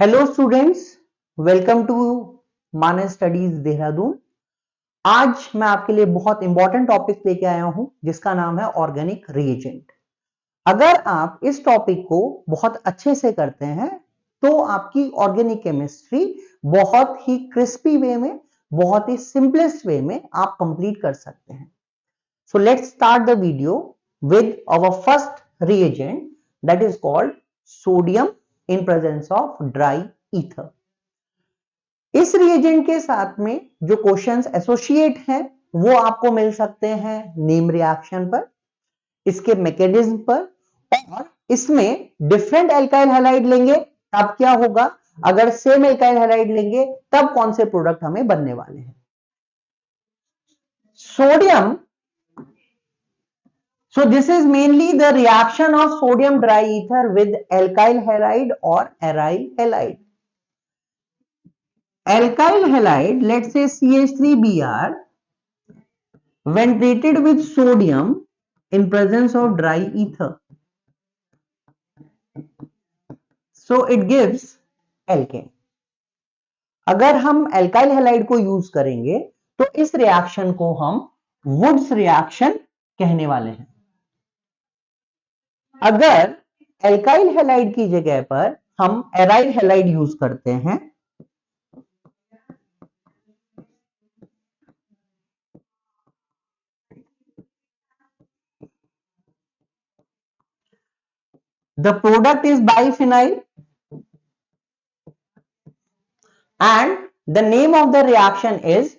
Hello students, welcome to Manas studies Dehradun. आज मैं आपके लिए बहुत इंपॉर्टेंट टॉपिक लेके आया हूं जिसका नाम है ऑर्गेनिक रिएजेंट। अगर आप इस टॉपिक को बहुत अच्छे से करते हैं तो आपकी ऑर्गेनिक केमिस्ट्री बहुत ही क्रिस्पी वे में, बहुत ही सिंपलेस्ट वे में आप कंप्लीट कर सकते हैं। So let's start the video with our first reagent that is called sodium in presence of dry ether। इस रिएजेंट के साथ में जो क्वेश्चंस एसोसिएट हैं वो आपको मिल सकते हैं नेम रिएक्शन पर, इसके मैकेनिज्म पर, और इसमें डिफरेंट एल्काइल हैलाइड लेंगे तब क्या होगा, अगर सेम एल्काइल हैलाइड लेंगे तब कौन से प्रोडक्ट हमें बनने वाले हैं। Sodium, so this is mainly the reaction of sodium diether with alkyl halide or aryl halide. Alkyl halide, let's say CH3Br, when treated with sodium in presence of dry ether, so it gives alkane। अगर हम alkyl halide को use करेंगे तो इस reaction को हम Wurtz reaction कहने वाले हैं। अगर alkyl halide की जगह पर हम aryl halide यूज करते हैं the product is biphenyl and the name of the reaction is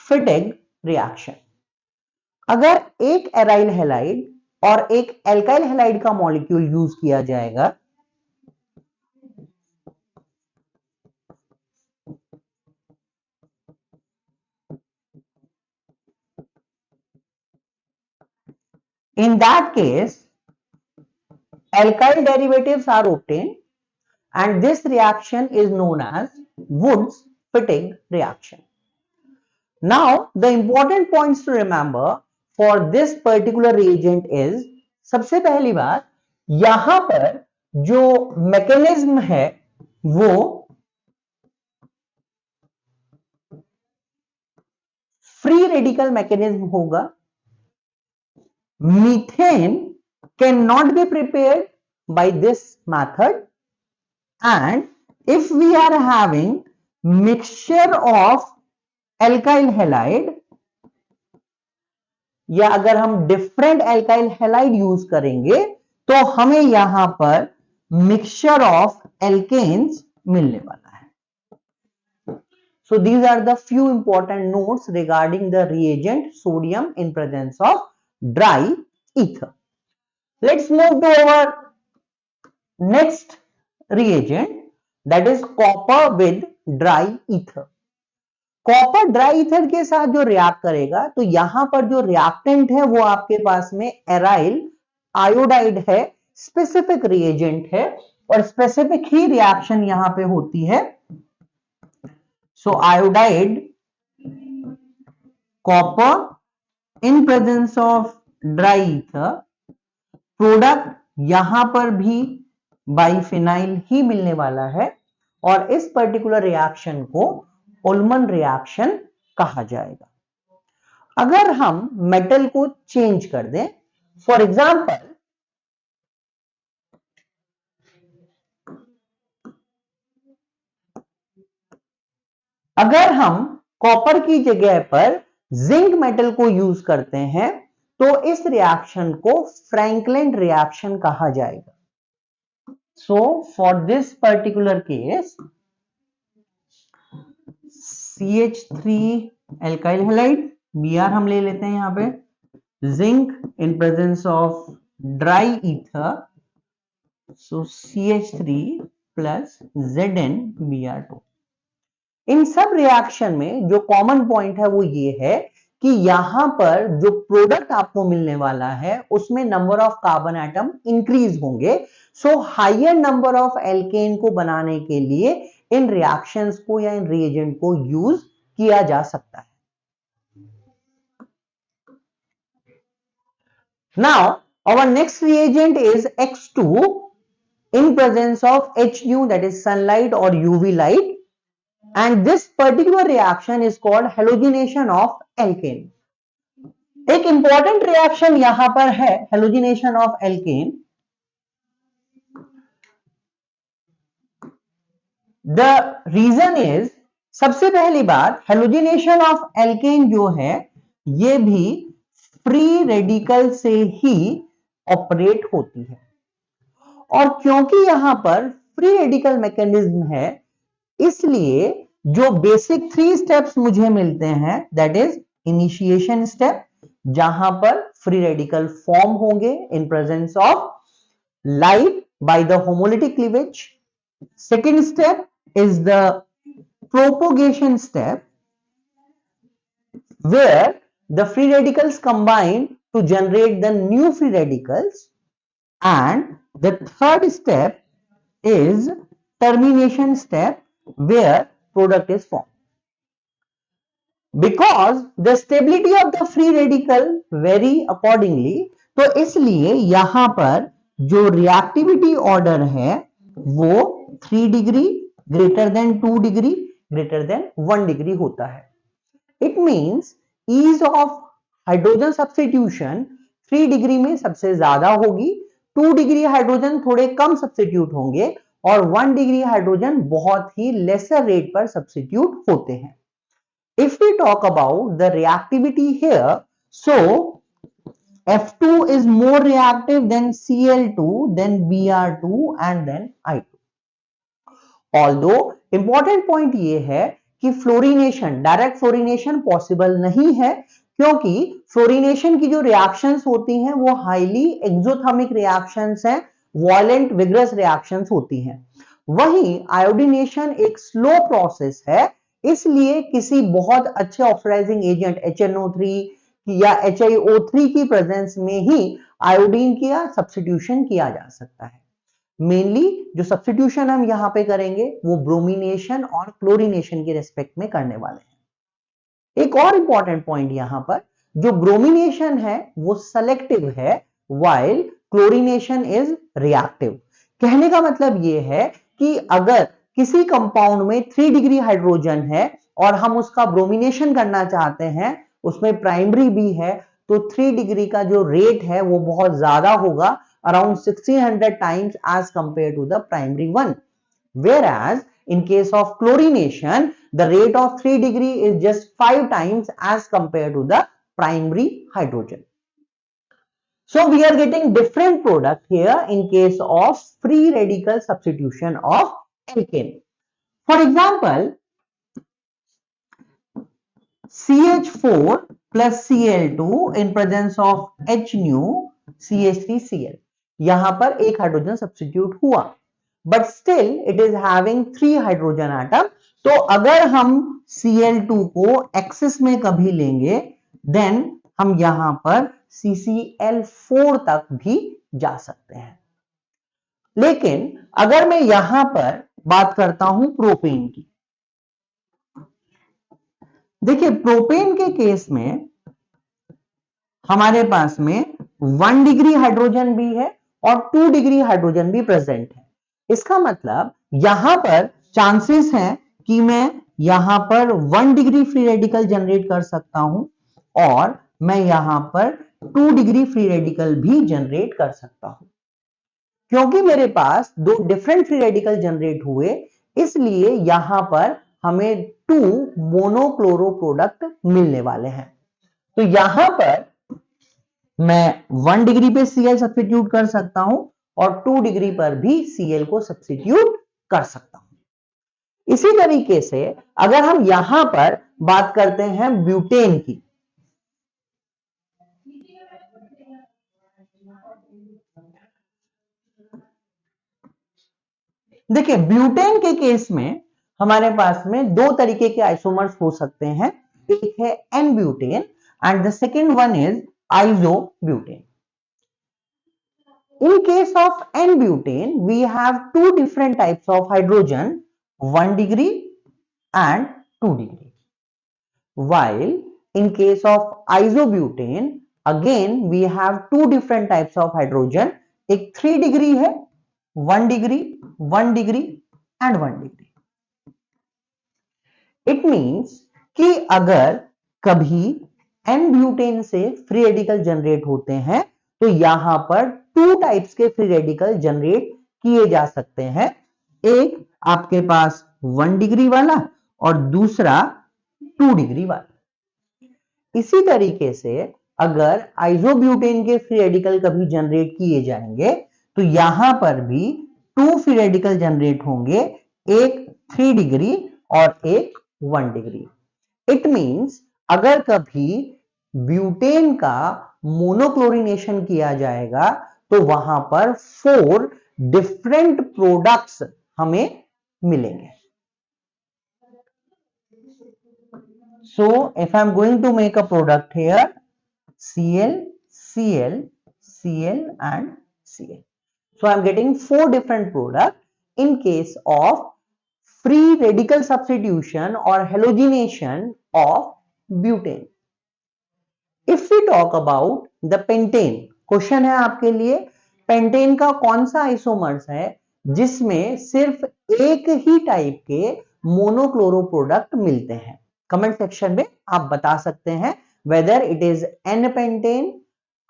Fittig reaction। अगर एक एराइल हैलाइड और एक एल्काइल हैलाइड का मॉलिक्यूल यूज किया जाएगा in that case alkyl derivatives are obtained and this reaction is known as Woods-Fittig reaction। Now the important points to remember for this particular reagent is, सबसे पहली बात यहां पर जो मैकेनिज्म है वो फ्री रेडिकल मैकेनिज्म होगा। Methane can not be prepared by this method, and if we are having mixture of alkyl halide या अगर हम डिफरेंट एल्काइल हैलाइड यूज करेंगे तो हमें यहां पर मिक्सचर ऑफ एल्केन्स मिलने वाला है। So these are the few important notes regarding the reagent sodium in presence of dry ether. Let's move to our next reagent, that is copper with dry ether। Copper dry ether के साथ जो react करेगा तो यहां पर जो reactant है वो आपके पास में एराइल आयोडाइड है, स्पेसिफिक रिएजेंट है और स्पेसिफिक ही रिएक्शन यहां पे होती है। So iodide copper in presence of dry ether, product यहां पर भी बाइफिनाइल ही मिलने वाला है और इस पर्टिकुलर रिएक्शन को उल्मन रिएक्शन कहा जाएगा। अगर हम मेटल को चेंज कर दें, फॉर एग्जांपल अगर हम कॉपर की जगह पर जिंक मेटल को यूज करते हैं तो इस रिएक्शन को फ्रैंकलिन रिएक्शन कहा जाएगा। So for this particular case, CH3 alkyl halide Br हम ले लेते हैं यहां पे, zinc in presence of dry ether, so CH3 plus ZnBr2। इन सब रिएक्शन में जो कॉमन पॉइंट है वो ये है कि यहां पर जो प्रोडक्ट आपको मिलने वाला है उसमें number of carbon atom increase होंगे। So higher number of alkane को बनाने के लिए इन रिएक्शंस को या इन रिएजेंट को यूज किया जा सकता है। Now our next reagent is X2 in presence of H nu, that is sunlight or UV light, and this particular reaction is called halogenation of alkane. एक इंपॉर्टेंट रिएक्शन यहां पर है halogenation of alkane. The reason is, सबसे पहली बात, halogenation of alkene जो है ये भी फ्री रेडिकल से ही ऑपरेट होती है. और क्योंकि यहां पर फ्री रेडिकल मैकेनिज्म है, इसलिए जो बेसिक 3 स्टेप्स मुझे मिलते हैं, दैट इज इनिशिएशन स्टेप, जहां पर फ्री रेडिकल फॉर्म होंगे इन presence of light by the homolytic cleavage. Second step is the propagation step, where the free radicals combine to generate the new free radicals, and the third step is termination step, where product is formed. Because the stability of the free radical vary accordingly, तो इसलिए यहां पर जो reactivity order है वो 3 degree, greater than 2 degree, greater than 1 degree होता है. It means ease of hydrogen substitution 3 degree में सबसे ज्यादा होगी, 2 डिग्री हाइड्रोजन थोड़े कम सब्स्टिट्यूट होंगे, और 1 डिग्री हाइड्रोजन बहुत ही लेसर रेट पर सब्स्टिट्यूट होते हैं. If we talk about the reactivity here, so F2 is more reactive than Cl2, then Br2 and then I2. Although important point ये है कि फ्लोरिनेशन, डायरेक्ट फ्लोरिनेशन पॉसिबल नहीं है, क्योंकि फ्लोरिनेशन की जो रिएक्शंस होती हैं वो हाईली एक्सोथर्मिक रिएक्शंस हैं, वायलेंट विग्रस रिएक्शंस होती हैं. वहीं आयोडीनेशन एक स्लो प्रोसेस है, इसलिए किसी बहुत अच्छे ऑक्सीडाइजिंग एजेंट HNO3 या HiO3 की प्रेजेंस में ही आयोडीन का सब्स्टिट्यूशन किया जा सकता है. मेनली जो सब्स्टिट्यूशन हम यहां पे करेंगे वो ब्रोमिनेशन और क्लोरिनेशन के रेस्पेक्ट में करने वाले हैं. एक और इंपॉर्टेंट पॉइंट यहां पर, जो ब्रोमिनेशन है वो सेलेक्टिव है, व्हाइल क्लोरिनेशन इज रिएक्टिव. कहने का मतलब ये है कि अगर किसी कंपाउंड में 3 डिग्री हाइड्रोजन है और हम उसका ब्रोमिनेशन करना चाहते हैं, उसमें प्राइमरी भी है, तो 3 डिग्री का जो रेट है वो बहुत ज्यादा होगा, around 1600 times as compared to the primary one. Whereas in case of chlorination, the rate of 3 degree is just 5 times as compared to the primary hydrogen. So we are getting different product here in case of free radical substitution of alkane. For example, CH4 plus Cl2 in presence of H nu CH3Cl. यहां पर एक hydrogen substitute हुआ, but still it is having 3 hydrogen atom. तो अगर हम Cl2 को excess में कभी लेंगे, देन हम यहां पर CCl4 तक भी जा सकते हैं. लेकिन अगर मैं यहां पर बात करता हूं प्रोपेन की, देखिए प्रोपेन के केस में हमारे पास में 1 डिग्री हाइड्रोजन भी है और 2 डिग्री हाइड्रोजन भी प्रेजेंट है. इसका मतलब यहां पर चांसेस हैं कि मैं यहां पर 1 डिग्री फ्री रेडिकल जनरेट कर सकता हूं और मैं यहां पर 2 डिग्री फ्री रेडिकल भी जनरेट कर सकता हूं. क्योंकि मेरे पास 2 डिफरेंट फ्री रेडिकल जनरेट हुए, इसलिए यहां पर हमें 2 मोनोक्लोरो प्रोडक्ट मिलने वाले हैं. तो यहां पर मैं 1 डिग्री पे Cl सब्स्टिट्यूट कर सकता हूं और 2 डिग्री पर भी Cl को सब्स्टिट्यूट कर सकता हूं. इसी तरीके से अगर हम यहां पर बात करते हैं ब्यूटेन की, देखिए ब्यूटेन के केस में हमारे पास में 2 तरीके के आइसोमर्स हो सकते हैं. एक है n butane and the second one is isobutane. In case of N-butane, we have 2 different types of hydrogen, 1 degree and 2 degree. While in case of isobutane, again we have 2 different types of hydrogen, एक 3 degree है 1 degree, 1 degree and 1 degree. It means कि अगर कभी N butane से free radical generate होते हैं तो यहां पर 2 टाइप्स के फ्री रेडिकल जनरेट किए जा सकते हैं। एक आपके पास 1 डिग्री वाला और दूसरा 2 डिग्री वाला। इसी तरीके से अगर आइसोब्यूटेन के फ्री रेडिकल कभी जनरेट किए जाएंगे तो यहां पर भी 2 फ्री रेडिकल जनरेट होंगे, एक 3 डिग्री और एक 1 डिग्री। इट मींस अगर कभी ब्यूटेन का मोनोक्लोरिनेशन किया जाएगा तो वहां पर 4 डिफरेंट प्रोडक्ट्स हमें मिलेंगे। So if I'm going to make a product here, Cl, Cl, Cl and Cl. So I'm getting 4 different products in case of free radical substitution or halogenation of butane. If we talk about the pentane, question है आपके लिए, pentane का कौन सा isomers है जिसमें सिर्फ एक ही टाइप के मोनोक्लोरो प्रोडक्ट मिलते हैं? कमेंट सेक्शन में आप बता सकते हैं whether it is an pentane,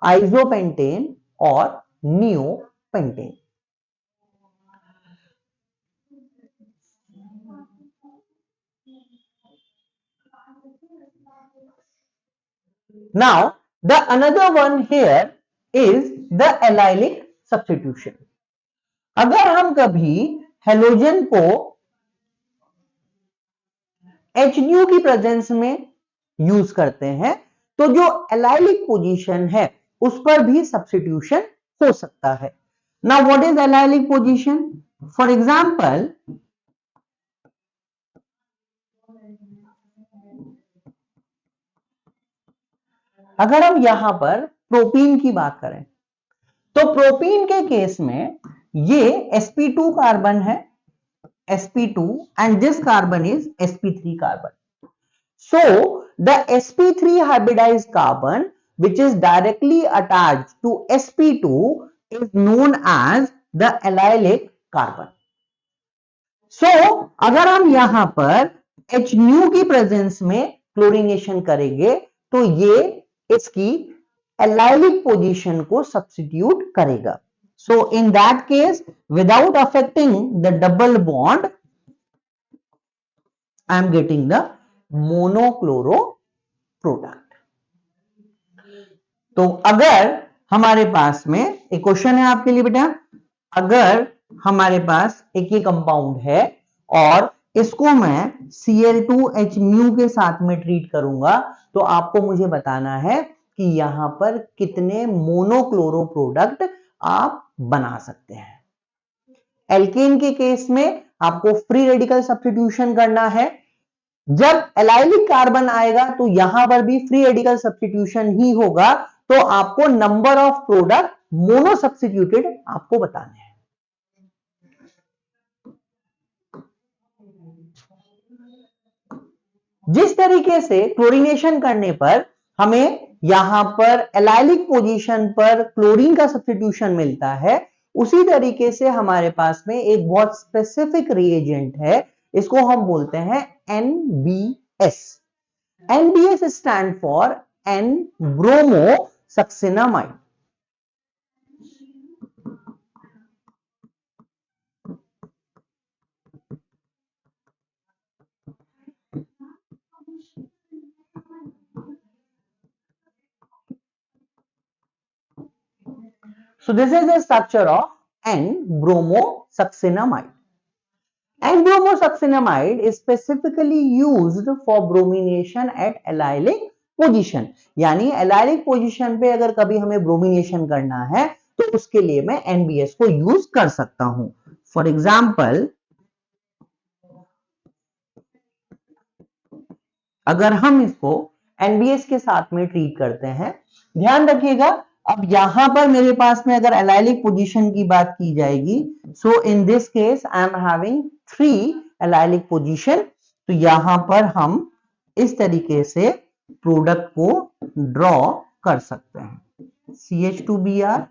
isopentane और neopentane. Now the another one here is the allylic substitution. अगर हम कभी हेलोजन को HNU की प्रेजेंस में यूज करते हैं तो जो एलाइलिक पोजीशन है उस पर भी सब्स्टिट्यूशन हो सकता है। Now what is allylic position? For example अगर हम यहां पर प्रोपीन की बात करें तो प्रोपीन के केस में ये sp2 कार्बन है, sp2 and this carbon is sp3 carbon. So the sp3 hybridized carbon which is directly attached to sp2 is known as the allylic carbon. So अगर हम यहां पर HNU की प्रेजेंस में क्लोरीनेशन करेंगे तो ये इसकी allylic पोजीशन को सब्स्टिट्यूट करेगा। So in that case without affecting the double bond I am getting the monochloro product. तो अगर हमारे पास में एक क्वेश्चन है आपके लिए बेटा, अगर हमारे पास एक ये कंपाउंड है और इसको मैं Cl2H के साथ में ट्रीट करूंगा तो आपको मुझे बताना है कि यहां पर कितने मोनोक्लोरो प्रोडक्ट आप बना सकते हैं। एल्केन के केस में आपको फ्री रेडिकल सब्स्टिट्यूशन करना है। जब एलाइलिक कार्बन आएगा तो यहां पर भी फ्री रेडिकल सब्स्टिट्यूशन ही होगा, तो आपको number of product mono substituted आपको बताने हैं। जिस तरीके से क्लोरीनेशन करने पर हमें यहां पर एलाइलिक पोजीशन पर क्लोरीन का सब्स्टिट्यूशन मिलता है, उसी तरीके से हमारे पास में एक बहुत स्पेसिफिक रिएजेंट है, इसको हम बोलते हैं NBS. NBS stand for N bromo succinimide. So this is the structure of N-bromosuccinamide. N-bromosuccinamide is specifically used for bromination at allylic position. यानी allylic position पे अगर कभी हमें bromination करना है तो उसके लिए मैं NBS को यूज कर सकता हूं। For example, अगर हम इसको NBS के साथ में ट्रीट करते हैं, ध्यान रखिएगा अब यहां पर मेरे पास में अगर एलाइलिक पोजीशन की बात की जाएगी, so in this case I am having 3 allylic position, तो यहां पर हम इस तरीके से प्रोडक्ट को ड्रॉ कर सकते हैं। CH2Br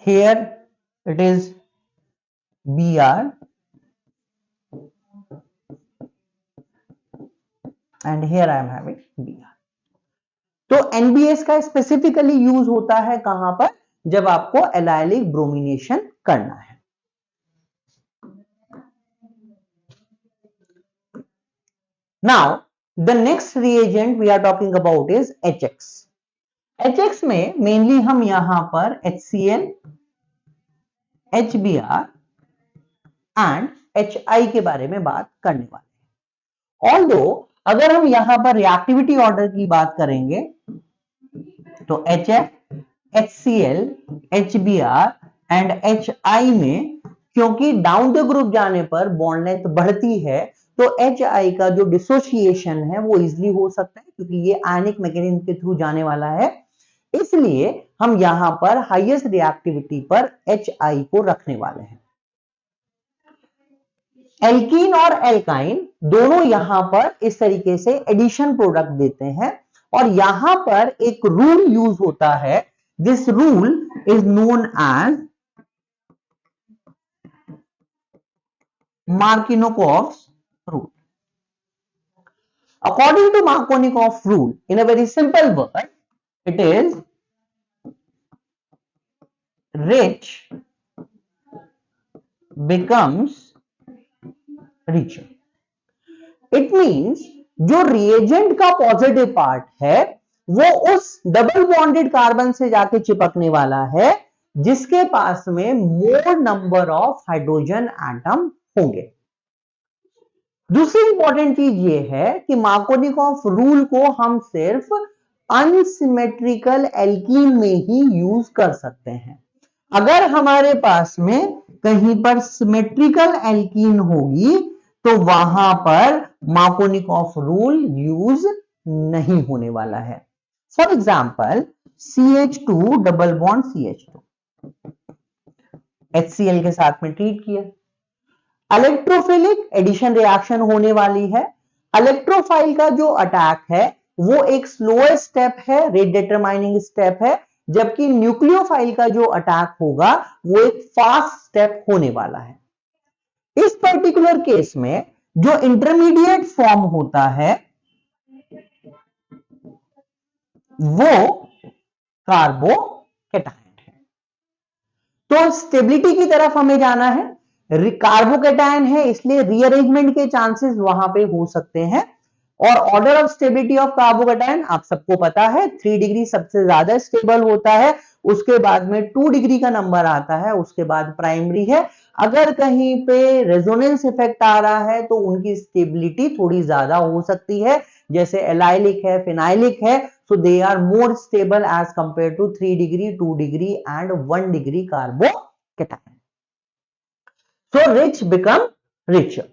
here it is Br and here I am having Br. तो NBS का स्पेसिफिकली यूज होता है कहां पर, जब आपको एलाइलिक ब्रोमिनेशन करना है। Now the next reagent we are talking about is HX। HX में मेनली हम यहां पर HCl, HBr एंड HI के बारे में बात करने वाले हैं। ऑल्दो अगर हम यहां पर रिएक्टिविटी ऑर्डर की बात करेंगे तो HF, HCl, HBr and HI में क्योंकि डाउन द ग्रुप जाने पर बॉन्ड लेंथ बढ़ती है तो HI का जो डिसोसिएशन है वो इजीली हो सकता है क्योंकि ये आयनिक मैकेनिज्म के थ्रू जाने वाला है, इसलिए हम यहां पर हाईएस्ट रिएक्टिविटी पर HI को रखने वाले हैं। एल्कीन और एल्काइन दोनों यहां पर इस तरीके से एडिशन प्रोडक्ट देते हैं और यहां पर एक रूल यूज होता है, this rule is known as Markovnikov's rule. According to Markovnikov's rule, in a very simple word, it is rich becomes richer. It means जो रिएजेंट का पॉजिटिव पार्ट है वो उस डबल बॉन्डेड कार्बन से जाके चिपकने वाला है जिसके पास में मोर नंबर ऑफ हाइड्रोजन एटम होंगे। दूसरी इंपॉर्टेंट चीज ये है कि मार्कोनिकॉफ रूल को हम सिर्फ अनसिमेट्रिकल एल्कीन में ही यूज कर सकते हैं। अगर हमारे पास में कहीं पर सिमेट्रिकल एल्कीन होगी तो वहां पर मार्कोनिकॉफ रूल यूज नहीं होने वाला है। For example CH2 double bond CH2 HCl के साथ में ट्रीट किया, इलेक्ट्रोफिलिक एडिशन रिएक्शन होने वाली है। इलेक्ट्रोफाइल का जो अटैक है वो एक स्लोएस्ट स्टेप है, रेट डिटरमाइनिंग स्टेप है, जबकि न्यूक्लियोफाइल का जो अटैक होगा वो एक फास्ट स्टेप होने वाला है। इस पर्टिकुलर केस में जो इंटरमीडिएट फॉर्म होता है वो कार्बोकैटायन है। तो स्टेबिलिटी की तरफ हमें जाना है, कार्बोकैटायन है इसलिए रीअरेंजमेंट के चांसेस वहां पे हो सकते हैं। और order of stability of carbocation आप सबको पता है, 3 डिग्री सबसे ज्यादा स्टेबल होता है, उसके बाद में 2 डिग्री का नंबर आता है, उसके बाद प्राइमरी है। अगर कहीं पे रेजोनेंस इफेक्ट आ रहा है तो उनकी स्टेबिलिटी थोड़ी ज्यादा हो सकती है, जैसे एलाइलिक है, फिनाइलिक है, so they are more stable as compared to 3 degree, 2 degree and 1 degree carbocation. So rich become richer.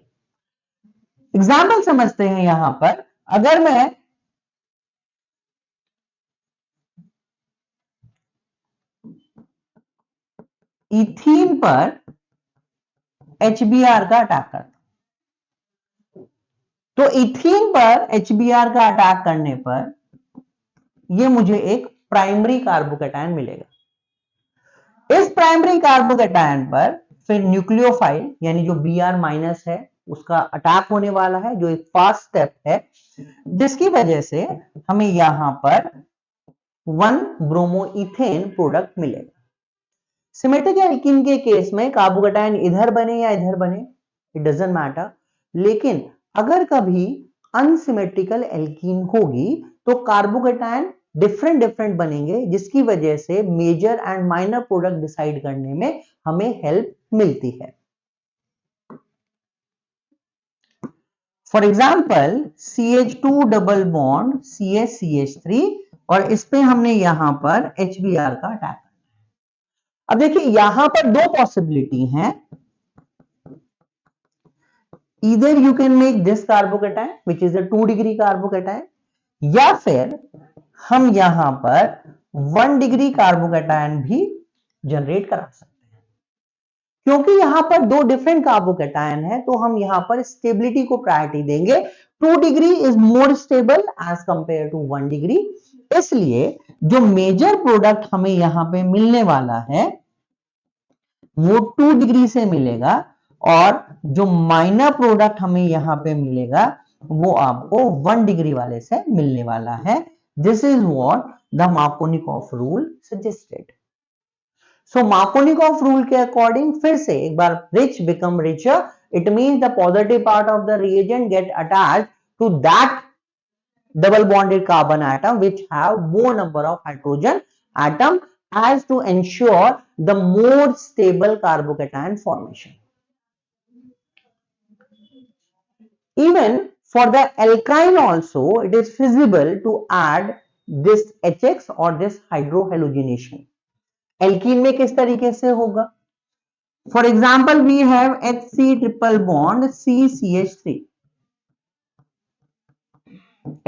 Example समझते हैं यहां पर, अगर मैं इथीन पर HBr का अटैक करता हूं तो इथीन पर HBr का अटैक करने पर ये मुझे एक प्राइमरी कार्बोकैटायन मिलेगा। इस प्राइमरी कार्बोकैटायन पर फिर न्यूक्लियोफाइल यानी जो Br माइनस है उसका अटैक होने वाला है, जो एक फास्ट स्टेप है, जिसकी वजह से हमें यहां पर 1 ब्रोमोइथेन प्रोडक्ट मिलेगा। सिमेट्रिक एल्कीन के केस में कार्बोकैटायन इधर बने या इधर बने इट डजंट मैटर, लेकिन अगर कभी अनसिमेट्रिकल एल्कीन होगी तो कार्बोकैटायन डिफरेंट बनेंगे, जिसकी वजह से major and minor product decide करने में हमें हेल्प मिलती है। For example CH2 double bond CH3 और इस पे हमने यहां पर HBr का अटैक। अब देखिए यहां पर दो पॉसिबिलिटी हैं, either you can make this carbocation which is a 2 degree carbocation, या फिर हम यहां पर 1 डिग्री कार्बोकैटायन भी जनरेट करा सकते हैं। क्योंकि यहां पर दो डिफरेंट कार्बोकैटायन है तो हम यहां पर स्टेबिलिटी को प्रायोरिटी देंगे। 2 degree is more stable as compare to 1 degree, इसलिए जो मेजर प्रोडक्ट हमें यहां पे मिलने वाला है वो 2 डिग्री से मिलेगा और जो माइनर प्रोडक्ट हमें यहां पे मिलेगा वो आपको 1 डिग्री वाले से मिलने वाला है। This is what the Markovnikov rule suggested. So Markovnikov rule के अकॉर्डिंग फिर से एक बार rich become richer, it means the positive part of the reagent get attached to that double bonded carbon atom which have more number of hydrogen atom as to ensure the more stable carbocation formation. Even for the alkyne also it is feasible to add this HX or this hydrohalogenation. Alkene में किस तरीके से होगा? For example we have HC triple bond CCH3,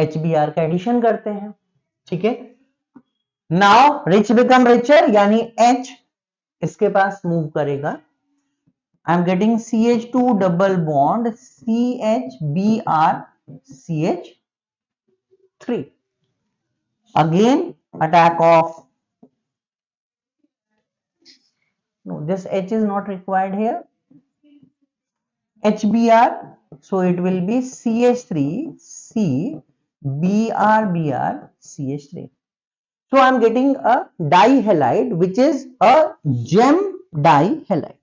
HBr का addition करते हैं, ठीक है। नाउ रिच बिकम रिचर यानी H इसके पास मूव करेगा, I am getting CH2 double bond CHBr CH3, again attack of, no this H is not required here, HBr, so it will be CH3 C Br Br CH3. So I am getting a dihalide which is a gem dihalide.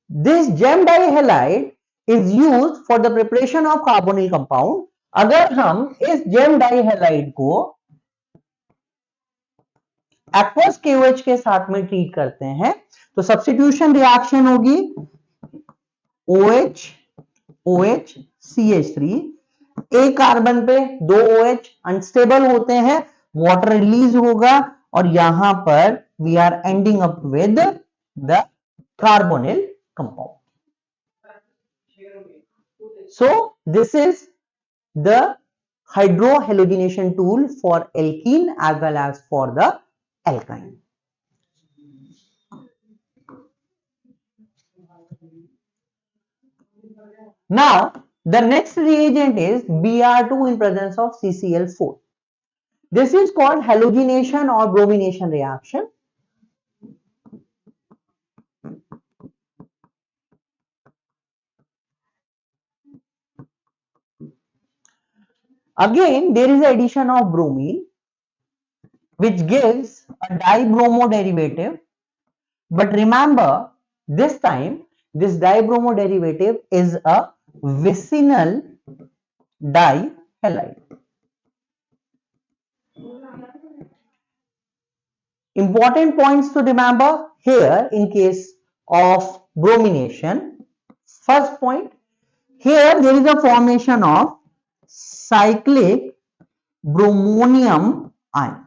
This gem dihalide is used for the preparation of carbonyl compound. अगर हम इस gem dihalide को aqueous KOH के साथ में treat करते हैं तो सब्स्टिट्यूशन रिएक्शन होगी OH OH CH3, एक कार्बन पे 2 OH अनस्टेबल होते हैं, वाटर रिलीज होगा और यहां पर we are ending up with the carbonyl compound. So this is the hydrohalogenation tool for alkene as well as for the alkyne. Now the next reagent is Br2 in presence of CCl4. This is called halogenation or bromination reaction. Again there is addition of bromine which gives a dibromo derivative, but remember this time this dibromo derivative is a vicinal dihalide. Important points to remember here in case of bromination. First point, here there is a formation of cyclic bromonium ion.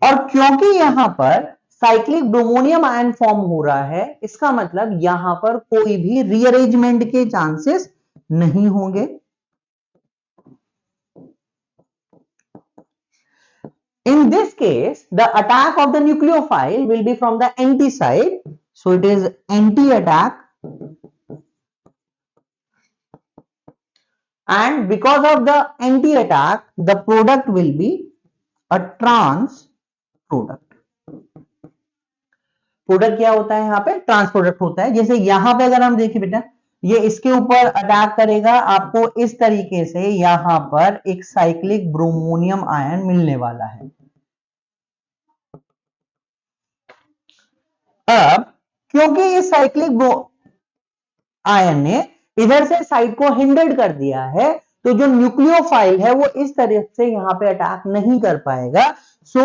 और क्योंकि यहां पर cyclic bromonium ion form हो रहा है इसका मतलब यहां पर कोई भी रीअरेंजमेंट के चांसेस नहीं होंगे। In this case, the attack of the nucleophile will be from the anti side, so it is anti-attack, and because of the anti-attack, the product will be a trans product. Product क्या होता है यहाँ पे? Trans product होता है। जैसे यहां पे अगर हम देखें बेटा, ये इसके ऊपर अटैक करेगा, आपको इस तरीके से यहां पर एक साइक्लिक ब्रोमोनियम आयन मिलने वाला है। अब क्योंकि इस साइक्लिक आयन ने इधर से साइड को हिंडर्ड कर दिया है तो जो न्यूक्लियोफाइल है वो इस तरह से यहां पे अटैक नहीं कर पाएगा। सो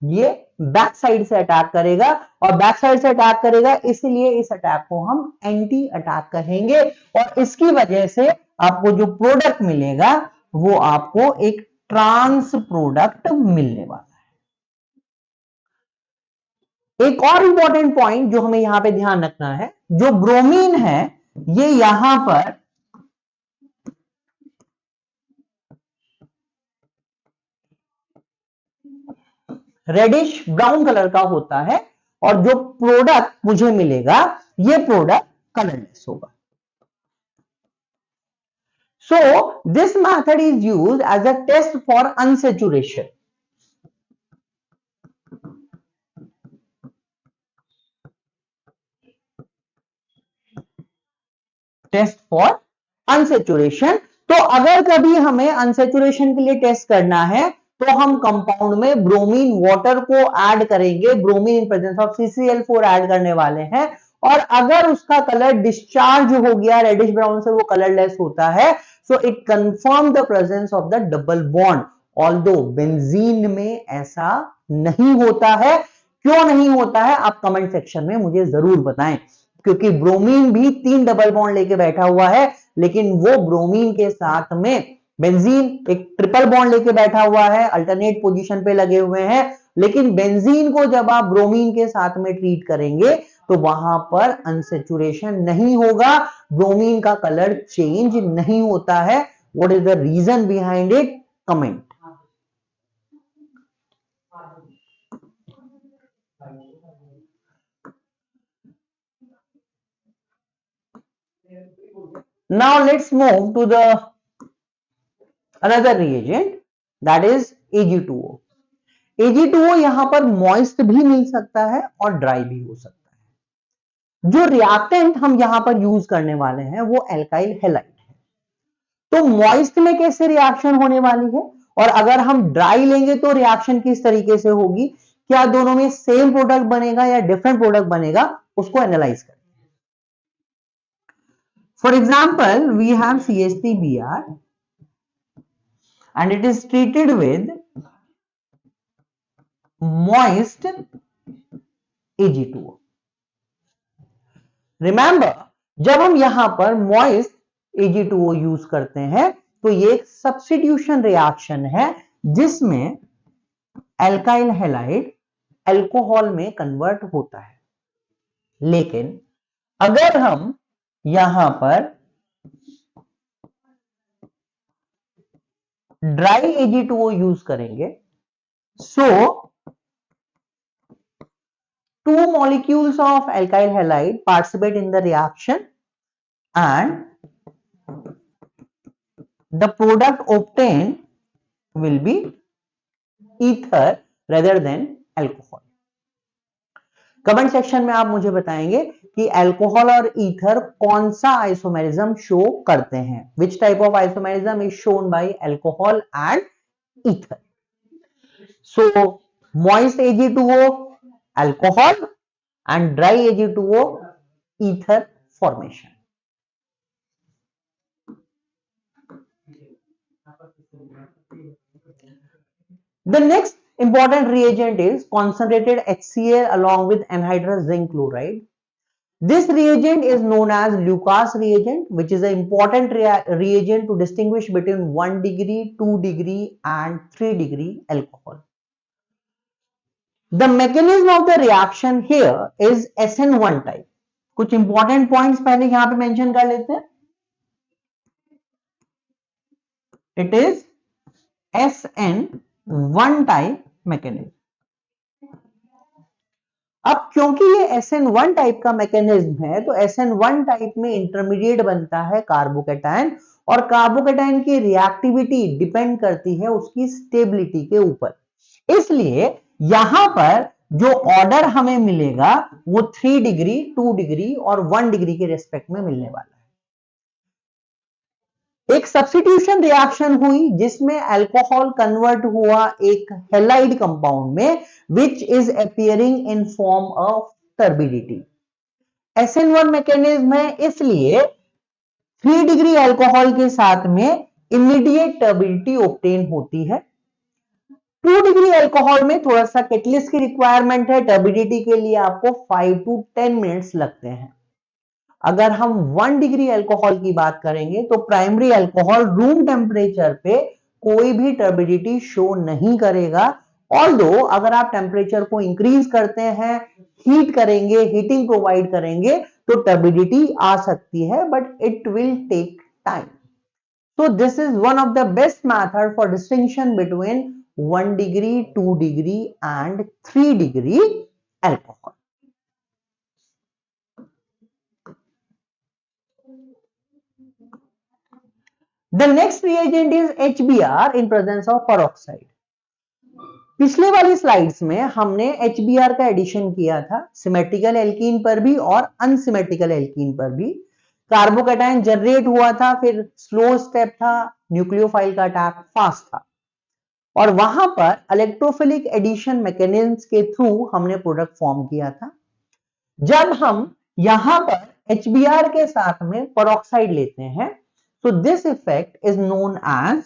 ये बैक साइड से अटैक करेगा और बैक साइड से अटैक करेगा, इसलिए इस अटैक को हम एंटी अटैक कहेंगे और इसकी वजह से आपको जो प्रोडक्ट मिलेगा वो आपको एक ट्रांस प्रोडक्ट मिलने वाला है। एक और इंपॉर्टेंट पॉइंट जो हमें यहां पे ध्यान रखना है, जो ब्रोमीन है ये यहां पर रेडिश ब्राउन कलर का होता है और जो प्रोडक्ट मुझे मिलेगा ये प्रोडक्ट कलरलेस होगा। So this method is used as a test for unsaturation. Test for unsaturation. तो अगर कभी हमें अनसेचुरेशन के लिए टेस्ट करना है तो हम कंपाउंड में ब्रोमीन वाटर को ऐड करेंगे, bromine in presence of CCl4 add करने वाले हैं, और अगर उसका कलर डिस्चार्ज हो गया रेडिश ब्राउन से, वो कलरलेस होता है, so it confirm the presence of the double bond. Although benzene में ऐसा नहीं होता है। क्यों नहीं होता है आप कमेंट सेक्शन में मुझे जरूर बताएं, क्योंकि ब्रोमीन भी 3 डबल बॉन्ड लेके बैठा हुआ है, लेकिन वो ब्रोमीन के साथ में बेंजीन एक ट्रिपल बॉन्ड लेके बैठा हुआ है, अल्टरनेट पोजीशन पे लगे हुए हैं। लेकिन बेंजीन को जब आप ब्रोमीन के साथ में ट्रीट करेंगे तो वहां पर अनसेचुरेशन नहीं होगा, ब्रोमीन का कलर चेंज नहीं होता है। What is the reason behind it? Comment. Now let's move to the another reagent, that is Ag2O. Ag2O यहां पर मॉइस्ट भी मिल सकता है और ड्राई भी हो सकता है। जो रिएक्टेंट हम यहां पर यूज करने वाले हैं वो एल्काइल हैलाइड है। तो मॉइस्ट में कैसे रिएक्शन होने वाली है, और अगर हम ड्राई लेंगे तो रिएक्शन किस तरीके से होगी, क्या दोनों में सेम प्रोडक्ट बनेगा या डिफरेंट प्रोडक्ट बनेगा, उसको एनालाइज करें। For example we have CH3Br and it is treated with moist Ag2O. Remember, जब हम यहां पर मॉइस्ट Ag2O यूज करते हैं तो ये एक सब्स्टिट्यूशन रिएक्शन है जिसमें एल्काइल हैलाइड अल्कोहल में कन्वर्ट होता है। लेकिन अगर हम यहां पर ड्राई Ag2O यूज करेंगे, सो two molecules of alkyl halide participate in the reaction and the product obtained will be ether rather than alcohol. Comment section में आप मुझे बताएंगे कि अल्कोहल और ईथर कौन सा आइसोमेरिज्म शो करते हैं, which type of isomerism is shown by alcohol and ether. So moist Ag2O alcohol and dry Ag2O ether formation. The next important reagent is concentrated HCl along with anhydrous zinc chloride. This reagent is known as Lucas reagent, which is an important reagent to distinguish between 1 degree, 2 degree and 3 degree alcohol. The mechanism of the reaction here is SN1 type. कुछ important points पहले यहां पे mention कर लेते हैं। It is SN1 type mechanism. अब क्योंकि ये SN1 टाइप का मैकेनिज्म है तो SN1 टाइप में इंटरमीडिएट बनता है कार्बोकेटायन, और कार्बोकेटायन की रिएक्टिविटी डिपेंड करती है उसकी स्टेबिलिटी के ऊपर। इसलिए यहां पर जो ऑर्डर हमें मिलेगा वो 3 डिग्री, 2 डिग्री और 1 डिग्री के रेस्पेक्ट में मिलने वाला है। एक सब्स्टिट्यूशन रिएक्शन हुई जिसमें अल्कोहल कन्वर्ट हुआ एक हैलाइड कंपाउंड में, which is appearing in form of turbidity. SN1 mechanism है, इसलिए 3 डिग्री अल्कोहल के साथ में इमीडिएट टर्बिडिटी ऑब्टेन होती है। 2 डिग्री अल्कोहल में थोड़ा सा कैटलिस्ट की रिक्वायरमेंट है, टर्बिडिटी के लिए आपको 5 to 10 मिनट्स लगते हैं। अगर हम 1 डिग्री अल्कोहल की बात करेंगे तो प्राइमरी अल्कोहल रूम टेम्परेचर पे कोई भी टर्बिडिटी शो नहीं करेगा। ऑल्दो अगर आप टेम्परेचर को इंक्रीज करते हैं, हीट करेंगे, हीटिंग प्रोवाइड करेंगे तो टर्बिडिटी आ सकती है, but it will take time. So this is one of the best method for distinction between 1 degree, 2 degree and 3 degree alcohol. The next reagent is HBr in presence of peroxide. पिछले वाली slides में हमने HBr का addition किया था symmetrical alkene पर भी और अनसिमेट्रिकल एल्कीन पर भी. कार्बोकैटायन जनरेट हुआ था, फिर स्लो स्टेप था, न्यूक्लियोफाइल का अटैक फास्ट था, और वहां पर इलेक्ट्रोफिलिक एडिशन मैकेनिज्म के थ्रू हमने प्रोडक्ट फॉर्म किया था. जब हम यहां पर HBr के साथ में पेरोक्साइड लेते हैं, so this effect is known as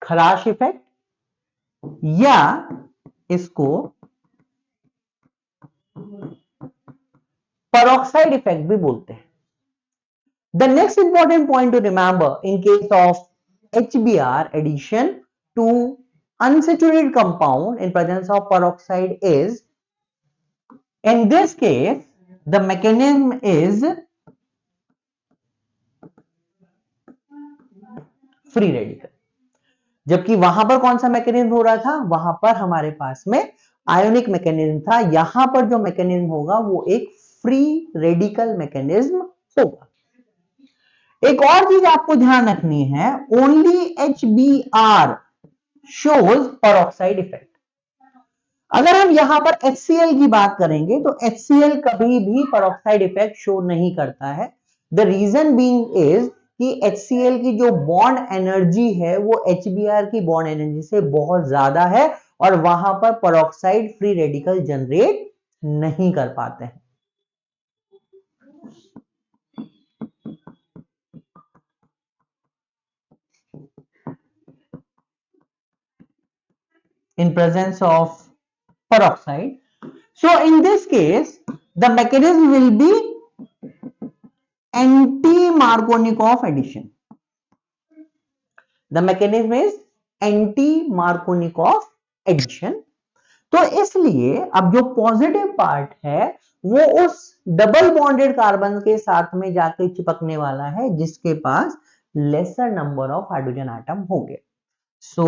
खराश इफेक्ट, या इसको पेरोक्साइड इफेक्ट भी बोलते हैं. The next important point to remember in case of HBr addition to unsaturated compound in presence of peroxide is, in this case the mechanism is free radical. जबकि वहां पर कौन सा मैकेनिज्म हो रहा था, वहां पर हमारे पास में आयोनिक मैकेनिज्म था. यहां पर जो मैकेनिज्म होगा वो एक फ्री रेडिकल मैकेनिज्म होगा. एक और चीज आपको ध्यान रखनी है, only HBr shows peroxide effect. अगर हम यहां पर HCl की बात करेंगे तो HCl कभी भी पेरोक्साइड इफेक्ट शो नहीं करता है. द रीजन बीइंग इज कि HCl की जो बॉन्ड एनर्जी है वो HBr की बॉन्ड एनर्जी से बहुत ज्यादा है, और वहां पर पेरोक्साइड फ्री रेडिकल जनरेट नहीं कर पाते हैं. In presence of peroxide. So in this case, the mechanism will be anti-Markovnikov addition. The mechanism is anti-Markovnikov addition. तो इसलिए अब जो पॉजिटिव पार्ट है वो उस डबल बॉन्डेड कार्बन के साथ में जाके चिपकने वाला है जिसके पास lesser number of hydrogen atom होंगे. So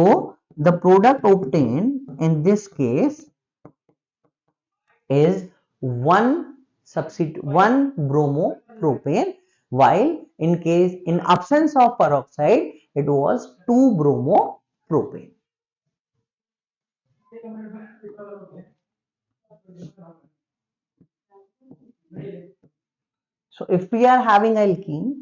the product obtained in this case is one bromopropane, while in absence of peroxide it was 2 bromopropane. So if we are having alkene,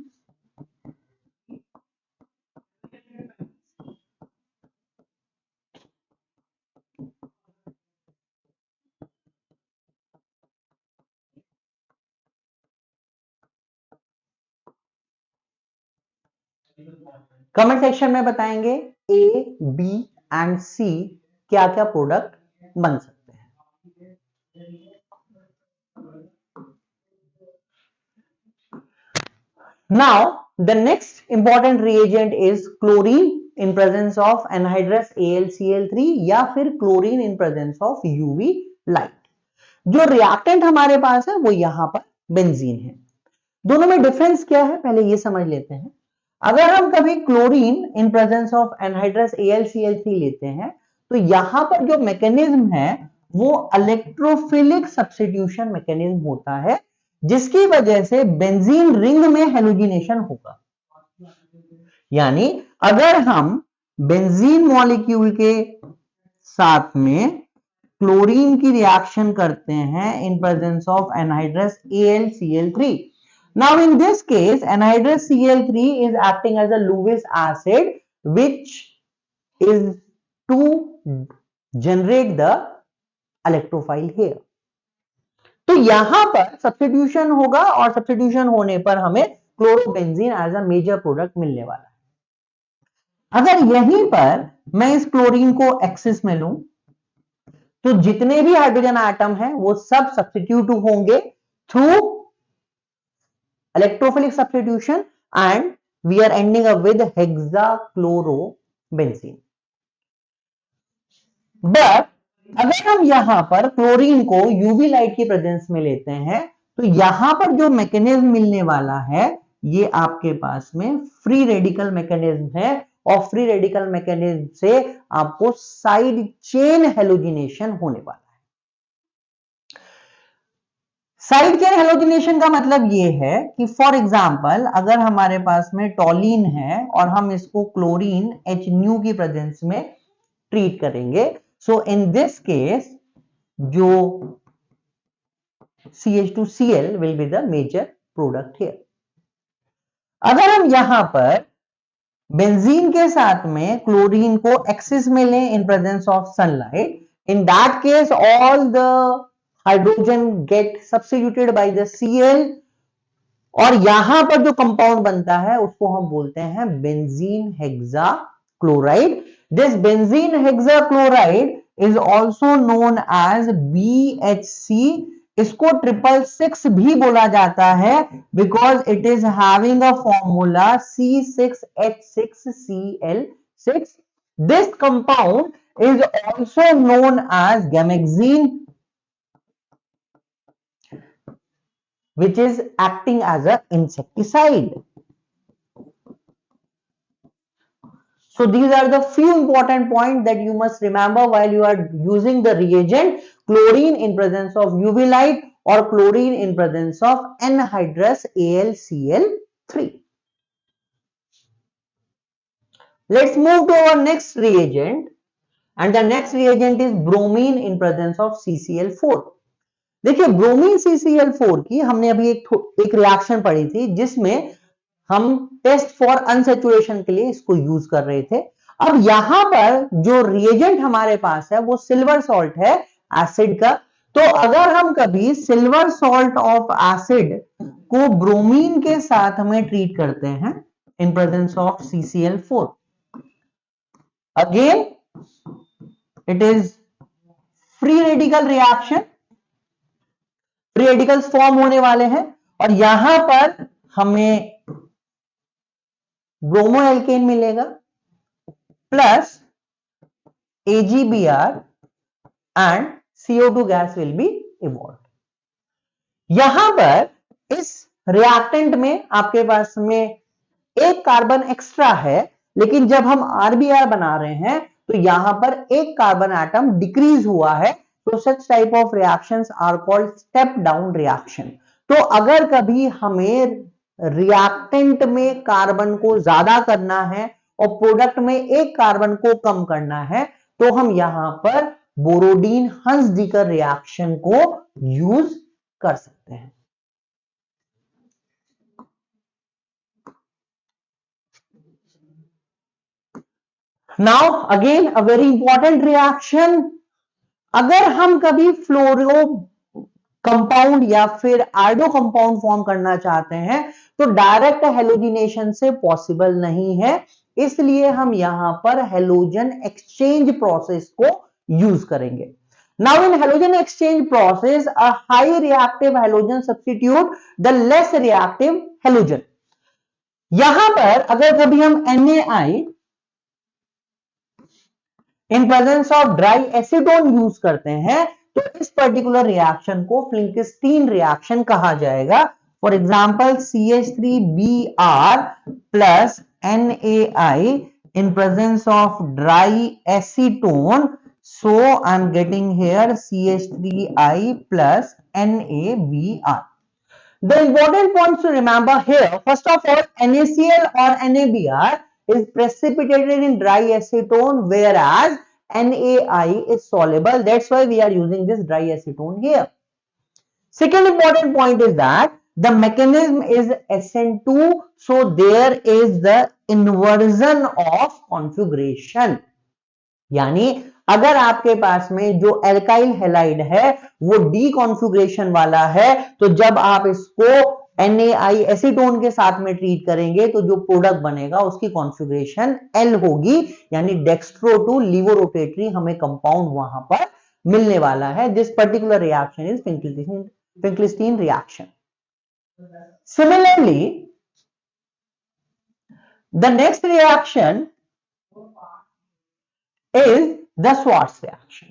comment section में बताएंगे A, B and C क्या क्या product बन सकते हैं. Now the next important reagent is chlorine in presence of anhydrous AlCl3 या फिर chlorine in presence of UV light. जो रिएक्टेंट हमारे पास है वो यहां पर बेंजीन है. दोनों में डिफरेंस क्या है पहले ये समझ लेते हैं. अगर हम कभी chlorine in presence of anhydrous AlCl3 लेते हैं तो यहां पर जो मैकेनिज्म है वो इलेक्ट्रोफिलिक सब्स्टिट्यूशन मैकेनिज्म होता है, जिसकी वजह से बेंजीन रिंग में हेलोजिनेशन होगा. यानी अगर हम बेंजीन मॉलिक्यूल के साथ में क्लोरीन की रिएक्शन करते हैं in presence of anhydrous AlCl3. Now in this case anhydrous Cl3 is acting as a Lewis acid which is to generate the electrophile here. तो यहां पर सब्स्टिट्यूशन होगा और सब्स्टिट्यूशन होने पर हमें chlorobenzene as a major product मिलने वाला है. अगर यहीं पर मैं इस क्लोरीन को एक्सिस में लूं तो जितने भी हाइड्रोजन एटम हैं वो सब सब्स्टिट्यूट होंगे through electrophilic substitution and we are ending up with hexachlorobenzene. But अगर हम यहां पर क्लोरीन को यूवी लाइट की प्रेजेंस में लेते हैं तो यहां पर जो मैकेनिज्म मिलने वाला है ये आपके पास में फ्री रेडिकल मैकेनिज्म है, और फ्री रेडिकल मैकेनिज्म से आपको साइड चेन हेलोजिनेशन होने वाला है. साइड चेन हेलोजिनेशन का मतलब ये है कि फॉर एग्जांपल अगर हमारे पास में टॉलिन है और हम इसको क्लोरीन HNu की प्रेजेंस में ट्रीट करेंगे, सो इन दिस केस जो CH2Cl will be the major product here. अगर हम यहां पर बेंजीन के साथ में क्लोरीन को एक्सिस में लें in presence of sunlight, in that case all the hydrogen get substituted by the Cl और यहां पर जो कंपाउंड बनता है उसको हम बोलते हैं benzene hexachloride. This benzene hexachloride is also known as BHC। इसको 666 भी बोला जाता है because it is having a formula C6H6Cl6। This compound is also known as gammexane which is acting as an insecticide. So these are the few important points that you must remember while you are using the reagent chlorine in presence of UV light or chlorine in presence of anhydrous AlCl3. Let's move to our next reagent, and the next reagent is bromine in presence of CCl4. देखिए bromine CCl4 की हमने अभी एक reaction पढ़ी थी जिसमें हम test for unsaturation के लिए इसको यूज कर रहे थे। अब यहां पर जो रिएजेंट हमारे पास है वो सिल्वर सॉल्ट है एसिड का। तो अगर हम कभी सिल्वर सॉल्ट ऑफ एसिड को ब्रोमीन के साथ में ट्रीट करते हैं इन presence of CCl4, again it is free radical reaction, free radicals form होने वाले हैं और यहां पर हमें ब्रोमो एल्केन मिलेगा plus AgBr and CO2 gas will be evolve. यहां पर इस रिएक्टेंट में आपके पास में एक कार्बन एक्स्ट्रा है, लेकिन जब हम RBr बना रहे हैं तो यहां पर एक कार्बन एटम डिक्रीज हुआ है। तो such type of reactions are called step down reaction. तो अगर कभी हमें रिएक्टेंट में कार्बन को ज्यादा करना है और प्रोडक्ट में एक कार्बन को कम करना है तो हम यहां पर बोरोडीन हंस-डीकर रिएक्शन को यूज कर सकते हैं। Now again a very important reaction, अगर हम कभी फ्लोरो कंपाउंड या फिर आयोडो कंपाउंड फॉर्म करना चाहते हैं तो डायरेक्ट हेलोजिनेशन से पॉसिबल नहीं है, इसलिए हम यहां पर हेलोजन एक्सचेंज प्रोसेस को यूज करेंगे। Now in halogen exchange process a high reactive halogen substitute the less reactive halogen. यहां पर अगर कभी हम NaI in presence of dry acetone use करते हैं तो इस पर्टिकुलर रिएक्शन को फ्लिंकस्टीन रिएक्शन कहा जाएगा। For example CH3Br plus NaI in presence of dry acetone, so I am getting here CH3I plus NaBr. The important points to remember here, first of all, NaCl or NaBr is precipitated in dry acetone, whereas NaI is soluble. That's why we are using this dry acetone here. Second important point is that the mechanism is SN2, so there is the inversion of configuration. यानी अगर आपके पास में जो alkyl halide है वो D configuration वाला है तो जब आप इसको NaI एसीटोन के साथ में ट्रीट करेंगे तो जो प्रोडक्ट बनेगा उसकी कॉन्फ़िगरेशन L होगी, यानी डेक्स्ट्रो टू लीवो रोटेटरी हमें कंपाउंड वहां पर मिलने वाला है। This particular reaction is Finkelstein reaction. Similarly the next reaction is the Swarts reaction.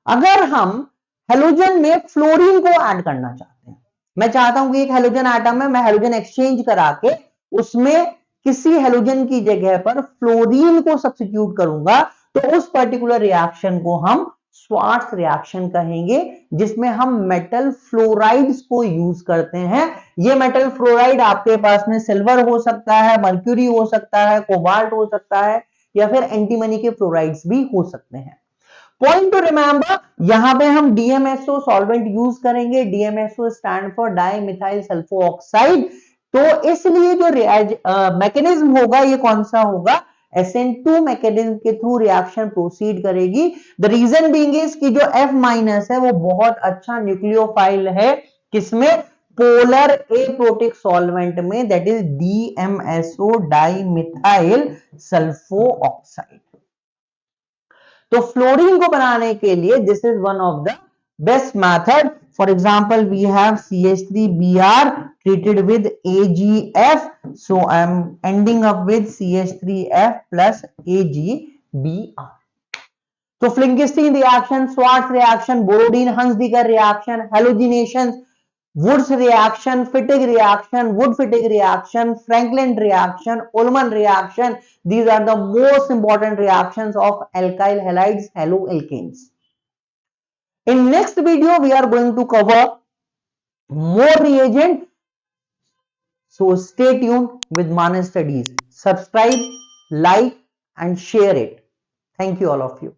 अगर हम हेलोजन में फ्लोरीन को ऐड करना चाहते हैं, मैं चाहता हूं कि एक हेलोजन एटम है, मैं हेलोजन एक्सचेंज करा के उसमें किसी हेलोजन की जगह पर फ्लोरीन को सब्स्टिट्यूट करूंगा तो उस पर्टिकुलर रिएक्शन को हम स्वार्ट्स रिएक्शन कहेंगे, जिसमें हम मेटल फ्लोराइड्स को यूज करते हैं। ये मेटल फ्लोराइड आपके पास में सिल्वर हो सकता है, मर्क्यूरी हो सकता है, कोबाल्ट हो सकता है, या फिर एंटीमनी के फ्लोराइड्स भी हो सकते हैं। पॉइंट टू रिमेंबर, यहां पे हम डीएमएसओ सॉल्वेंट यूज करेंगे। DMSO stand for die methyl sulpho oxide. तो इसलिए जो मैकेनिज्म होगा ये कौन सा होगा, SN2 मैकेनिज्म के थ्रू रिएक्शन प्रोसीड करेगी। द रीजन बीइंग इज कि जो F माइनस है वो बहुत अच्छा न्यूक्लियोफाइल है, किसमें, पोलर एप्रोटिक सॉल्वेंट में, that is DMSO di methyl sulpho oxide. तो फ्लोरीन को बनाने के लिए this is one of the best method. For example we have CH3Br treated with AgF, so I am ending up with CH3F plus AgBr. तो Finkelstein reaction, Swarts reaction, Borodin Hunsdiecker reaction, halogenation, Woods reaction, Fittig reaction, Wood-Fittig reaction, Franklin reaction, Ullmann reaction. These are the most important reactions of alkyl halides, haloalkanes. In next video, we are going to cover more reagent. So stay tuned with Manas Studies. Subscribe, like, and share it. Thank you all of you.